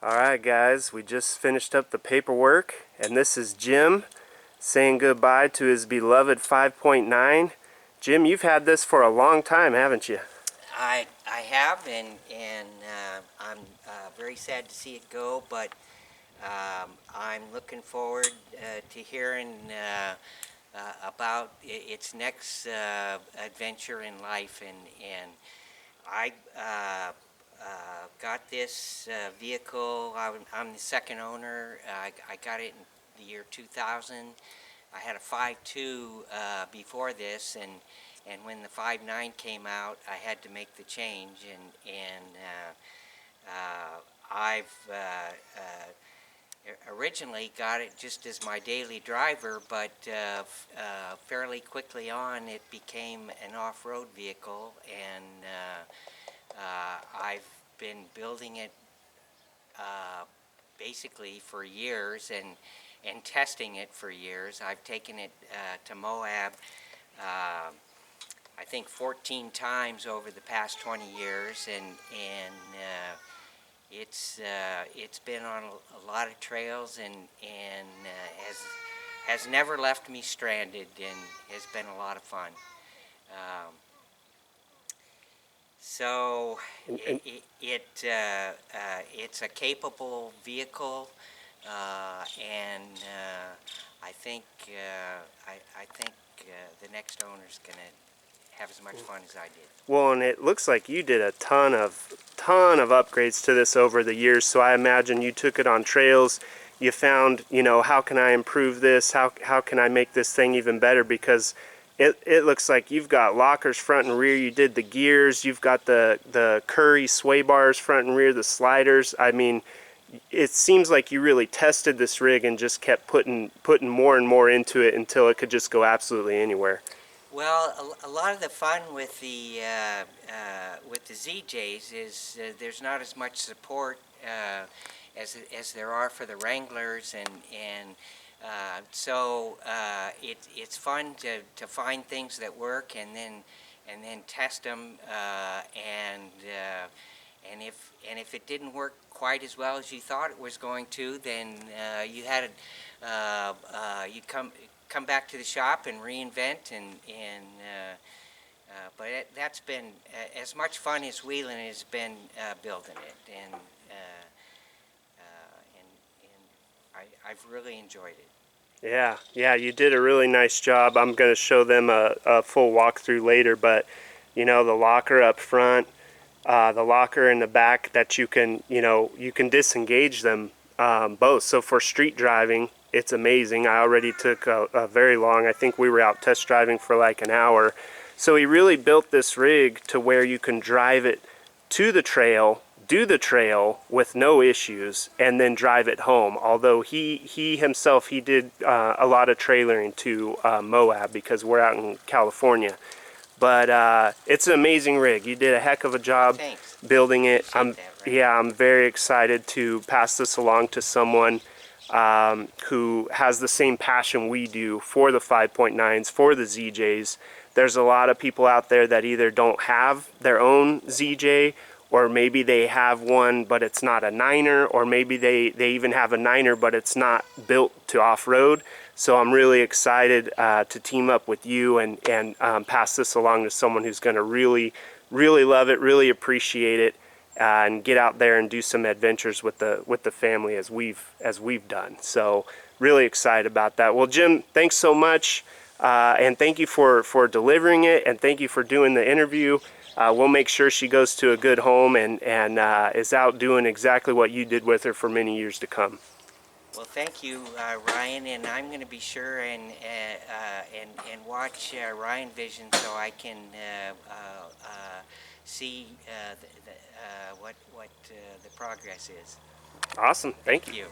Alright guys, we just finished up the paperwork, and this is Jim saying goodbye to his beloved 5.9. Jim, you've had this for a long time, haven't you? I have, and I'm very sad to see it go, but I'm looking forward to hearing about its next adventure in life, and I got this vehicle. I'm the second owner. I got it in the year 2000. I had a 5.2 before this, and when the 5.9 came out, I had to make the change, and I've originally got it just as my daily driver, but fairly quickly on it became an off-road vehicle, and I've been building it basically for years and testing it for years. I've taken it to Moab I think 14 times over the past 20 years, and it's been on a lot of trails, and has never left me stranded, and has been a lot of fun. So it's a capable vehicle, and I think the next owner's gonna have as much fun as I did. Well, and it looks like you did a ton of upgrades to this over the years, so I imagine you took it on trails. You found, you know, how can I improve this? How can I make this thing even better? Because it looks like you've got lockers front and rear. You did the gears. You've got the Curry sway bars front and rear, the sliders. I mean, it seems like you really tested this rig and just kept putting more and more into it until it could just go absolutely anywhere. Well, a lot of the fun with the ZJs is there's not as much support as there are for the Wranglers, and so it's fun to find things that work and then test them, and if it didn't work quite as well as you thought it was going to, then you had you come back to the shop and reinvent, but that's been as much fun as wheeling has been building it, and I've really enjoyed it. Yeah, you did a really nice job. I'm going to show them a full walkthrough later, but you know, the locker up front, the locker in the back, that you can disengage them both. So for street driving, it's amazing. I already took a very long, I think we were out test driving for like an hour. So he really built this rig to where you can drive it to the trail, do the trail with no issues, and then drive it home. Although he himself, he did a lot of trailering to Moab because we're out in California. But it's an amazing rig. You did a heck of a job. Thanks. Building it. Yeah, I'm very excited to pass this along to someone who has the same passion we do for the 5.9s, for the ZJs. There's a lot of people out there that either don't have their own ZJ, or maybe they have one but it's not a 9er, or maybe they even have a 9er but it's not built to off-road. So I'm really excited to team up with you and pass this along to someone who's going to really love it, really appreciate it, and get out there and do some adventures with the family as we've done. So really excited about that. Well, Jim, thanks so much, and thank you for delivering it, and thank you for doing the interview. We'll make sure she goes to a good home and is out doing exactly what you did with her for many years to come. Well, thank you, Ryan, and I'm going to be sure and watch RYNVZN so I can see what the progress is. Awesome. Thank you.